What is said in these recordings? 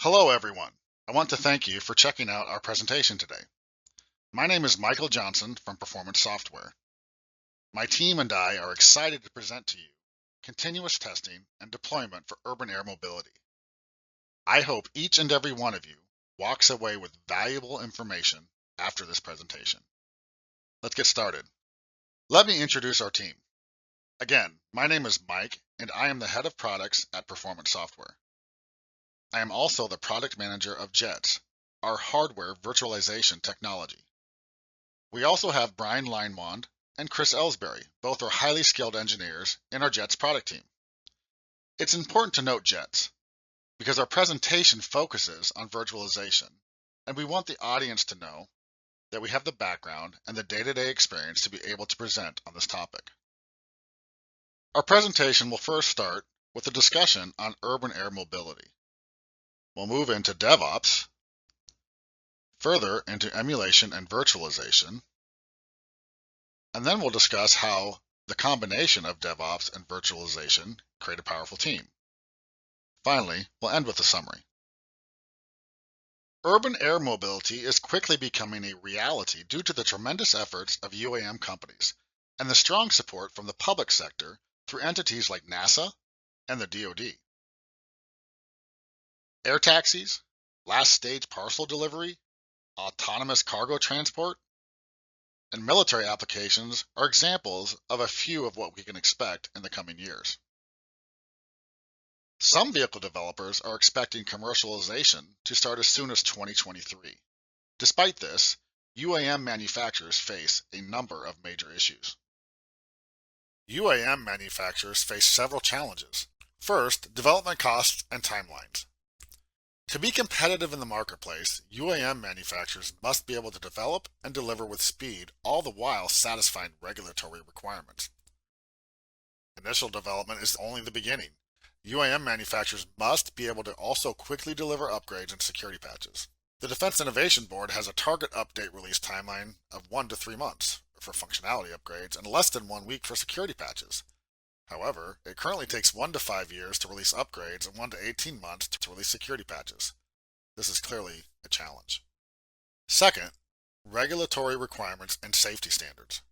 Hello everyone. I want to thank you for checking out our presentation today. My name is Michael Johnson from Performance Software. My team and I are excited to present to you continuous testing and deployment for urban air mobility. I hope each and every one of you walks away with valuable information after this presentation. Let's get started. Let me introduce our team. Again, my name is Mike and I am the head of products at Performance Software. I am also the product manager of JETS, our hardware virtualization technology. We also have Brian Leinwand and Chris Ellsbury, both are highly skilled engineers in our JETS product team. It's important to note JETS because our presentation focuses on virtualization, and we want the audience to know that we have the background and the day-to-day experience to be able to present on this topic. Our presentation will first start with a discussion on urban air mobility. We'll move into DevOps, further into emulation and virtualization, and then we'll discuss how the combination of DevOps and virtualization create a powerful team. Finally, we'll end with a summary. Urban air mobility is quickly becoming a reality due to the tremendous efforts of UAM companies and the strong support from the public sector through entities like NASA and the DoD. Air taxis, last stage parcel delivery, autonomous cargo transport, and military applications are examples of a few of what we can expect in the coming years. Some vehicle developers are expecting commercialization to start as soon as 2023. Despite this, UAM manufacturers face a number of major issues. UAM manufacturers face several challenges. First, development costs and timelines. To be competitive in the marketplace, UAM manufacturers must be able to develop and deliver with speed, all the while satisfying regulatory requirements. Initial development is only the beginning. UAM manufacturers must be able to also quickly deliver upgrades and security patches. The Defense Innovation Board has a target update release timeline of 1 to 3 months for functionality upgrades and less than 1 week for security patches. However, it currently takes 1 to 5 years to release upgrades and 1 to 18 months to release security patches. This is clearly a challenge. Second, regulatory requirements and safety standards.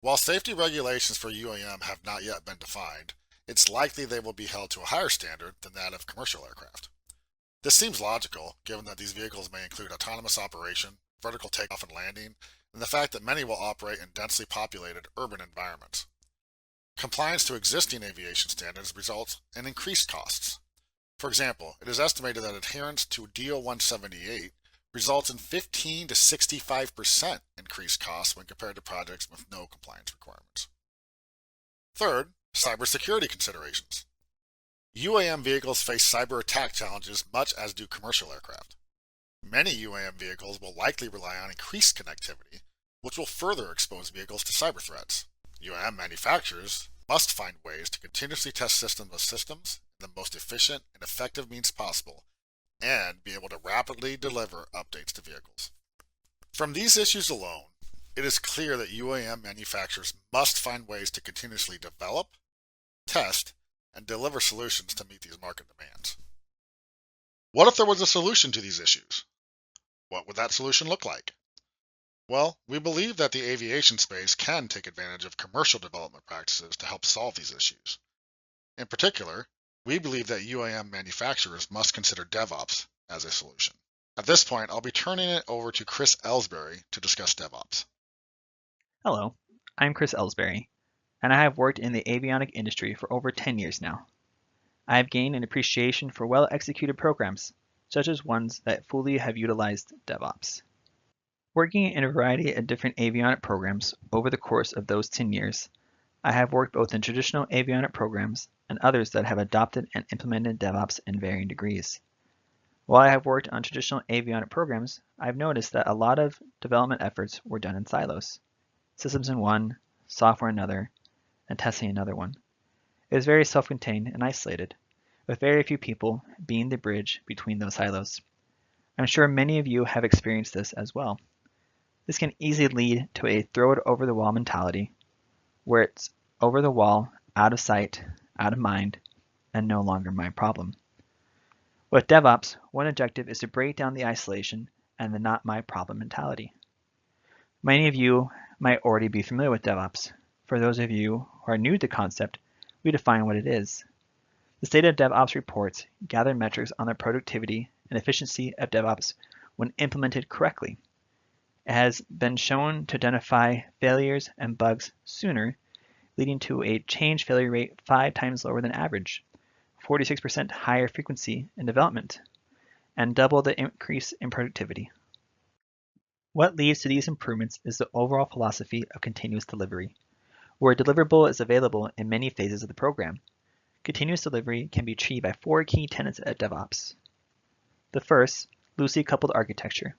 While safety regulations for UAM have not yet been defined, it's likely they will be held to a higher standard than that of commercial aircraft. This seems logical, given that these vehicles may include autonomous operation, vertical takeoff and landing, and the fact that many will operate in densely populated urban environments. Compliance to existing aviation standards results in increased costs. For example, it is estimated that adherence to DO-178 results in 15 to 65% increased costs when compared to projects with no compliance requirements. Third, cybersecurity considerations. UAM vehicles face cyber attack challenges much as do commercial aircraft. Many UAM vehicles will likely rely on increased connectivity, which will further expose vehicles to cyber threats. UAM manufacturers must find ways to continuously test systems in the most efficient and effective means possible and be able to rapidly deliver updates to vehicles. From these issues alone, it is clear that UAM manufacturers must find ways to continuously develop, test, and deliver solutions to meet these market demands. What if there was a solution to these issues? What would that solution look like? Well, we believe that the aviation space can take advantage of commercial development practices to help solve these issues. In particular, we believe that UAM manufacturers must consider DevOps as a solution. At this point, I'll be turning it over to Chris Ellsbury to discuss DevOps. Hello, I'm Chris Ellsbury, and I have worked in the avionics industry for over 10 years now. I have gained an appreciation for well-executed programs, such as ones that fully have utilized DevOps. Working in a variety of different avionics programs over the course of those 10 years, I have worked both in traditional avionics programs and others that have adopted and implemented DevOps in varying degrees. While I have worked on traditional avionics programs, I've noticed that a lot of development efforts were done in silos. Systems in one, software in another, and testing another one. It is very self-contained and isolated, with very few people being the bridge between those silos. I'm sure many of you have experienced this as well. This can easily lead to a throw-it-over-the-wall mentality, where it's over the wall, out of sight, out of mind, and no longer my problem. With DevOps, one objective is to break down the isolation and the not my problem mentality. Many of you might already be familiar with DevOps. For those of you who are new to the concept, we define what it is. The State of DevOps reports gather metrics on the productivity and efficiency of DevOps when implemented correctly. It has been shown to identify failures and bugs sooner, leading to a change failure rate 5 times lower than average, 46% higher frequency in development, and double the increase in productivity. What leads to these improvements is the overall philosophy of continuous delivery, where a deliverable is available in many phases of the program. Continuous delivery can be achieved by 4 key tenets at DevOps. The first, loosely coupled architecture.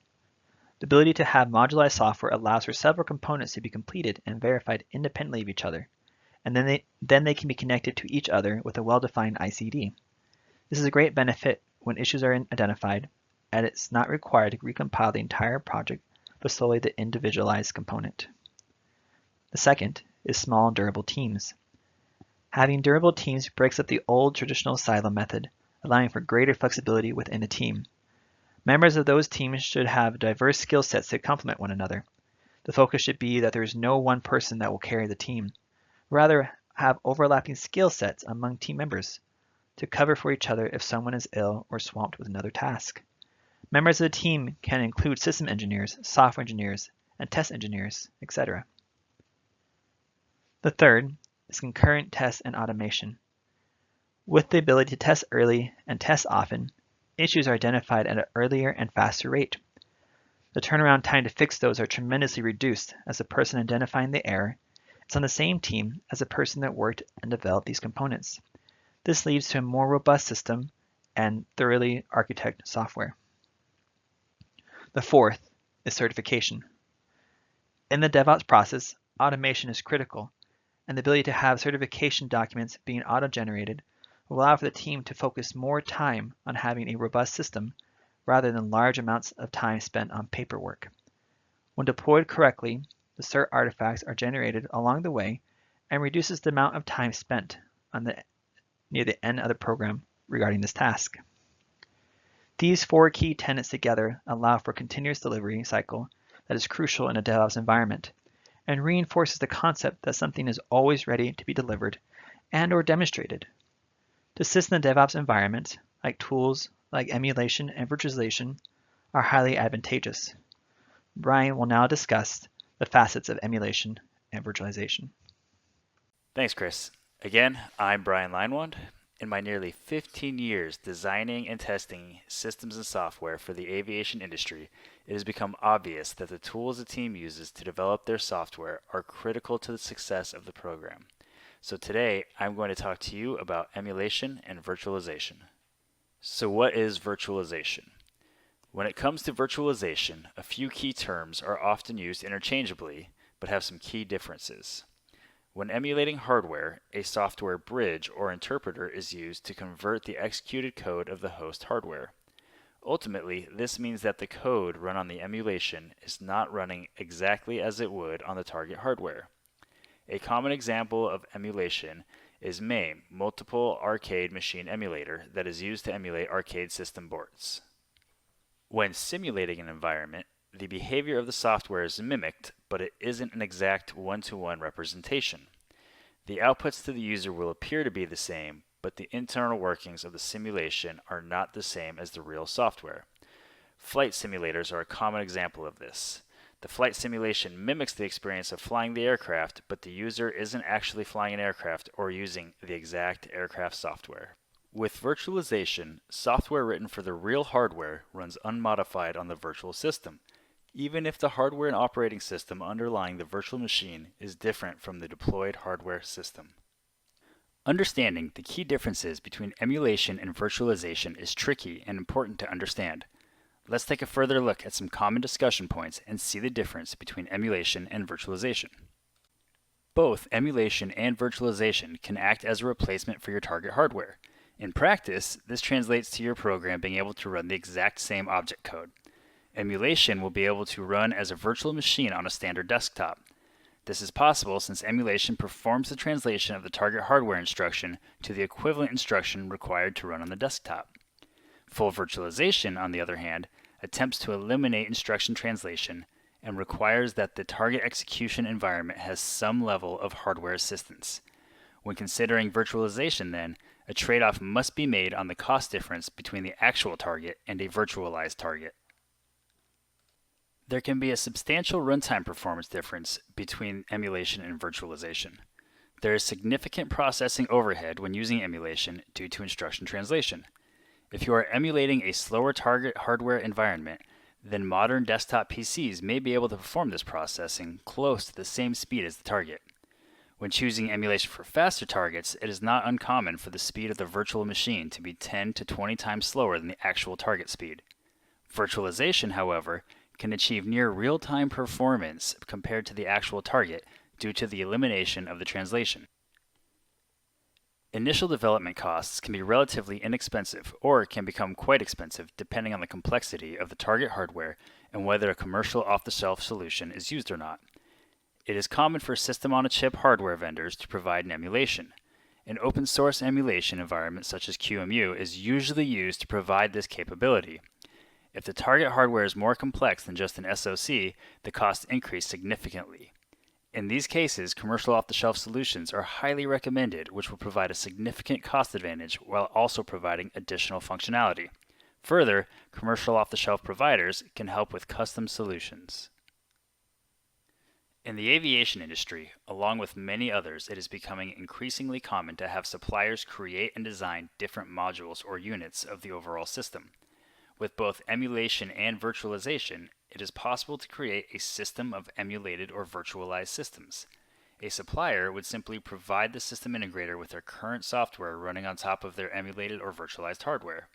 The ability to have modularized software allows for several components to be completed and verified independently of each other, and then they can be connected to each other with a well-defined ICD. This is a great benefit when issues are identified, and it's not required to recompile the entire project, but solely the individualized component. The second is small, durable teams. Having durable teams breaks up the old traditional silo method, allowing for greater flexibility within a team. Members of those teams should have diverse skill sets to complement one another. The focus should be that there is no one person that will carry the team. Rather, have overlapping skill sets among team members to cover for each other if someone is ill or swamped with another task. Members of the team can include system engineers, software engineers, and test engineers, etc. The third is concurrent test and automation. With the ability to test early and test often, issues are identified at an earlier and faster rate. The turnaround time to fix those are tremendously reduced as the person identifying the error is on the same team as the person that worked and developed these components. This leads to a more robust system and thoroughly architected software. The fourth is certification. In the DevOps process, automation is critical, and the ability to have certification documents being auto-generated will allow for the team to focus more time on having a robust system rather than large amounts of time spent on paperwork. When deployed correctly, the cert artifacts are generated along the way and reduces the amount of time spent near the end of the program regarding this task. These 4 key tenets together allow for a continuous delivery cycle that is crucial in a DevOps environment and reinforces the concept that something is always ready to be delivered and or demonstrated. To assist in the DevOps environment, tools like emulation and virtualization are highly advantageous. Brian will now discuss the facets of emulation and virtualization. Thanks, Chris. Again, I'm Brian Leinwand. In my nearly 15 years designing and testing systems and software for the aviation industry, it has become obvious that the tools a team uses to develop their software are critical to the success of the program. So today, I'm going to talk to you about emulation and virtualization. So what is virtualization? When it comes to virtualization, a few key terms are often used interchangeably, but have some key differences. When emulating hardware, a software bridge or interpreter is used to convert the executed code of the host hardware. Ultimately, this means that the code run on the emulation is not running exactly as it would on the target hardware. A common example of emulation is MAME, Multiple Arcade Machine Emulator, that is used to emulate arcade system boards. When simulating an environment, the behavior of the software is mimicked, but it isn't an exact one-to-one representation. The outputs to the user will appear to be the same, but the internal workings of the simulation are not the same as the real software. Flight simulators are a common example of this. The flight simulation mimics the experience of flying the aircraft, but the user isn't actually flying an aircraft or using the exact aircraft software. With virtualization, software written for the real hardware runs unmodified on the virtual system, even if the hardware and operating system underlying the virtual machine is different from the deployed hardware system. Understanding the key differences between emulation and virtualization is tricky and important to understand. Let's take a further look at some common discussion points and see the difference between emulation and virtualization. Both emulation and virtualization can act as a replacement for your target hardware. In practice, this translates to your program being able to run the exact same object code. Emulation will be able to run as a virtual machine on a standard desktop. This is possible since emulation performs the translation of the target hardware instruction to the equivalent instruction required to run on the desktop. Full virtualization, on the other hand, attempts to eliminate instruction translation and requires that the target execution environment has some level of hardware assistance. When considering virtualization, then, a trade-off must be made on the cost difference between the actual target and a virtualized target. There can be a substantial runtime performance difference between emulation and virtualization. There is significant processing overhead when using emulation due to instruction translation. If you are emulating a slower target hardware environment, then modern desktop PCs may be able to perform this processing close to the same speed as the target. When choosing emulation for faster targets, it is not uncommon for the speed of the virtual machine to be 10 to 20 times slower than the actual target speed. Virtualization, however, can achieve near real-time performance compared to the actual target due to the elimination of the translation. Initial development costs can be relatively inexpensive or can become quite expensive depending on the complexity of the target hardware and whether a commercial off-the-shelf solution is used or not. It is common for system-on-a-chip hardware vendors to provide an emulation. An open-source emulation environment such as QEMU is usually used to provide this capability. If the target hardware is more complex than just an SoC, the costs increase significantly. In these cases, commercial off-the-shelf solutions are highly recommended, which will provide a significant cost advantage while also providing additional functionality. Further, commercial off-the-shelf providers can help with custom solutions. In the aviation industry, along with many others, it is becoming increasingly common to have suppliers create and design different modules or units of the overall system. With both emulation and virtualization, it is possible to create a system of emulated or virtualized systems. A supplier would simply provide the system integrator with their current software running on top of their emulated or virtualized hardware.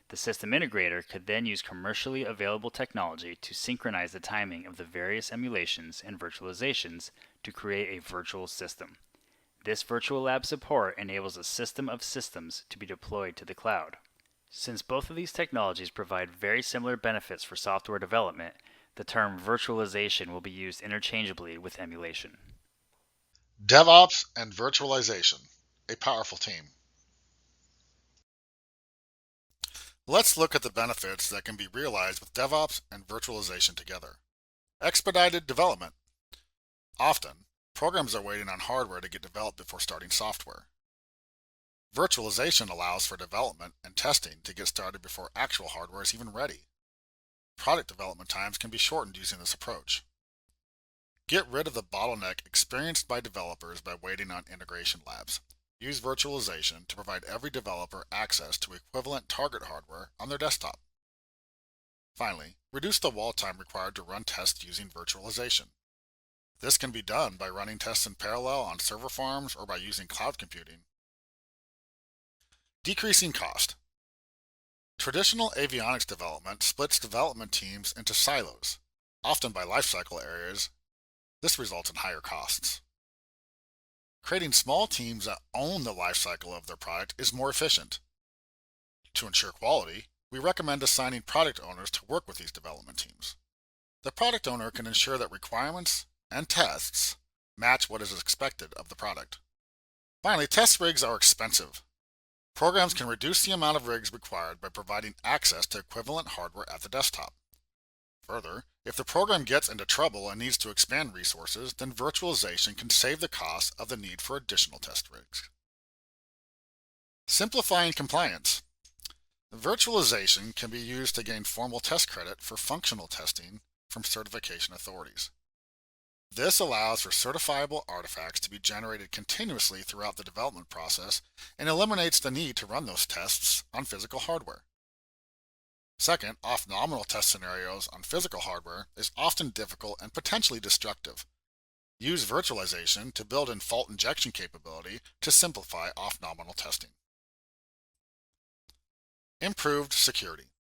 The system integrator could then use commercially available technology to synchronize the timing of the various emulations and virtualizations to create a virtual system. This virtual lab support enables a system of systems to be deployed to the cloud. Since both of these technologies provide very similar benefits for software development, the term virtualization will be used interchangeably with emulation. DevOps and virtualization, a powerful team. Let's look at the benefits that can be realized with DevOps and virtualization together. Expedited development. Often, programs are waiting on hardware to get developed before starting software. Virtualization allows for development and testing to get started before actual hardware is even ready. Product development times can be shortened using this approach. Get rid of the bottleneck experienced by developers by waiting on integration labs. Use virtualization to provide every developer access to equivalent target hardware on their desktop. Finally, reduce the wall time required to run tests using virtualization. This can be done by running tests in parallel on server farms or by using cloud computing. Decreasing cost. Traditional avionics development splits development teams into silos, often by lifecycle areas. This results in higher costs. Creating small teams that own the lifecycle of their product is more efficient. To ensure quality, we recommend assigning product owners to work with these development teams. The product owner can ensure that requirements and tests match what is expected of the product. Finally, test rigs are expensive. Programs can reduce the amount of rigs required by providing access to equivalent hardware at the desktop. Further, if the program gets into trouble and needs to expand resources, then virtualization can save the cost of the need for additional test rigs. Simplifying compliance. Virtualization can be used to gain formal test credit for functional testing from certification authorities. This allows for certifiable artifacts to be generated continuously throughout the development process and eliminates the need to run those tests on physical hardware. Second, off-nominal test scenarios on physical hardware is often difficult and potentially destructive. Use virtualization to build in fault injection capability to simplify off-nominal testing. Improved security.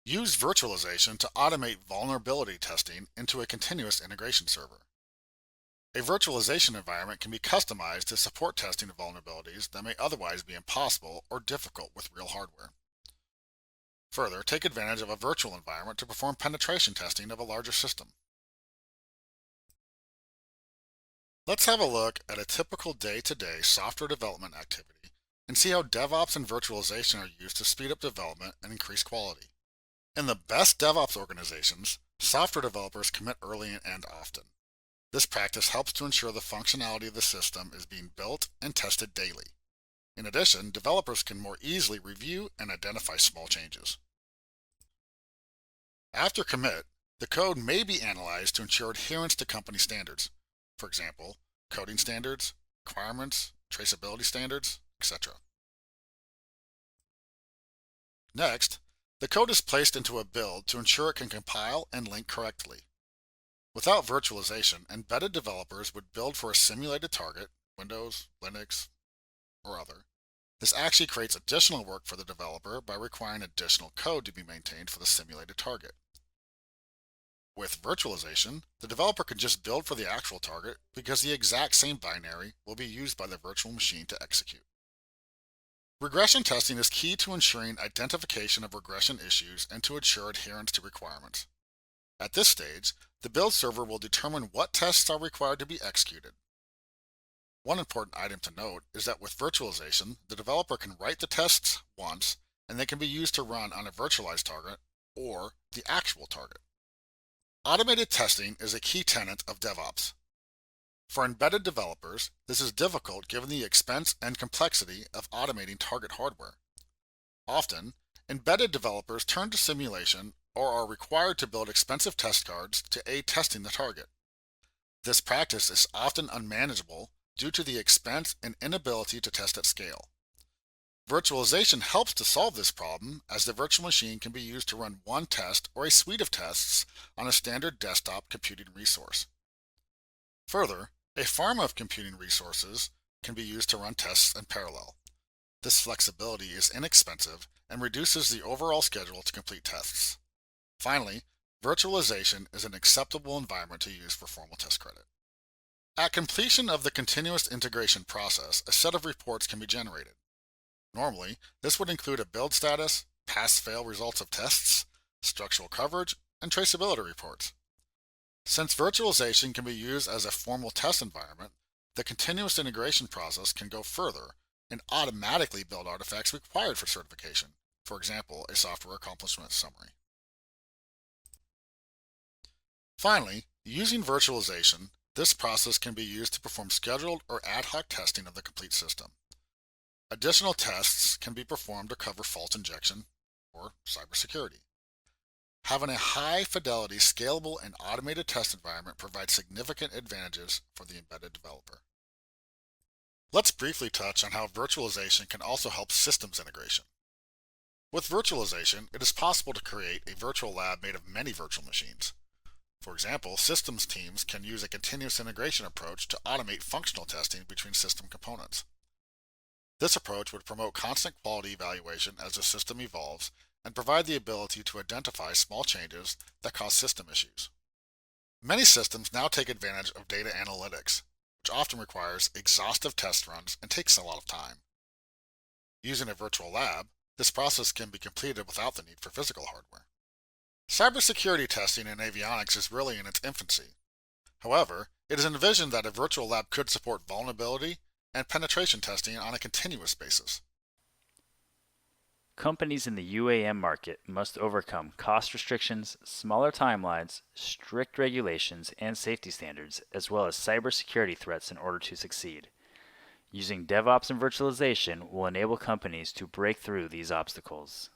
Use virtualization to automate vulnerability testing into a continuous integration server. A virtualization environment can be customized to support testing of vulnerabilities that may otherwise be impossible or difficult with real hardware. Further, take advantage of a virtual environment to perform penetration testing of a larger system. Let's have a look at a typical day-to-day software development activity and see how DevOps and virtualization are used to speed up development and increase quality. In the best DevOps organizations, software developers commit early and often. This practice helps to ensure the functionality of the system is being built and tested daily. In addition, developers can more easily review and identify small changes. After commit, the code may be analyzed to ensure adherence to company standards. For example, coding standards, requirements, traceability standards, etc. Next, the code is placed into a build to ensure it can compile and link correctly. Without virtualization, embedded developers would build for a simulated target, Windows, Linux, or other. This actually creates additional work for the developer by requiring additional code to be maintained for the simulated target. With virtualization, the developer can just build for the actual target because the exact same binary will be used by the virtual machine to execute. Regression testing is key to ensuring identification of regression issues and to ensure adherence to requirements. At this stage, the build server will determine what tests are required to be executed. One important item to note is that with virtualization, the developer can write the tests once and they can be used to run on a virtualized target or the actual target. Automated testing is a key tenet of DevOps. For embedded developers, this is difficult given the expense and complexity of automating target hardware. Often, embedded developers turn to simulation or are required to build expensive test cards to aid testing the target. This practice is often unmanageable due to the expense and inability to test at scale. Virtualization helps to solve this problem as the virtual machine can be used to run one test or a suite of tests on a standard desktop computing resource. Further, a farm of computing resources can be used to run tests in parallel. This flexibility is inexpensive and reduces the overall schedule to complete tests. Finally, virtualization is an acceptable environment to use for formal test credit. At completion of the continuous integration process, a set of reports can be generated. Normally, this would include a build status, pass-fail results of tests, structural coverage, and traceability reports. Since virtualization can be used as a formal test environment, the continuous integration process can go further and automatically build artifacts required for certification, for example, a software accomplishment summary. Finally, using virtualization, this process can be used to perform scheduled or ad hoc testing of the complete system. Additional tests can be performed to cover fault injection or cybersecurity. Having a high-fidelity, scalable, and automated test environment provides significant advantages for the embedded developer. Let's briefly touch on how virtualization can also help systems integration. With virtualization, it is possible to create a virtual lab made of many virtual machines. For example, systems teams can use a continuous integration approach to automate functional testing between system components. This approach would promote constant quality evaluation as the system evolves and provide the ability to identify small changes that cause system issues. Many systems now take advantage of data analytics, which often requires exhaustive test runs and takes a lot of time. Using a virtual lab, this process can be completed without the need for physical hardware. Cybersecurity testing in avionics is really in its infancy. However, it is envisioned that a virtual lab could support vulnerability and penetration testing on a continuous basis. Companies in the UAM market must overcome cost restrictions, smaller timelines, strict regulations, and safety standards, as well as cybersecurity threats in order to succeed. Using DevOps and virtualization will enable companies to break through these obstacles.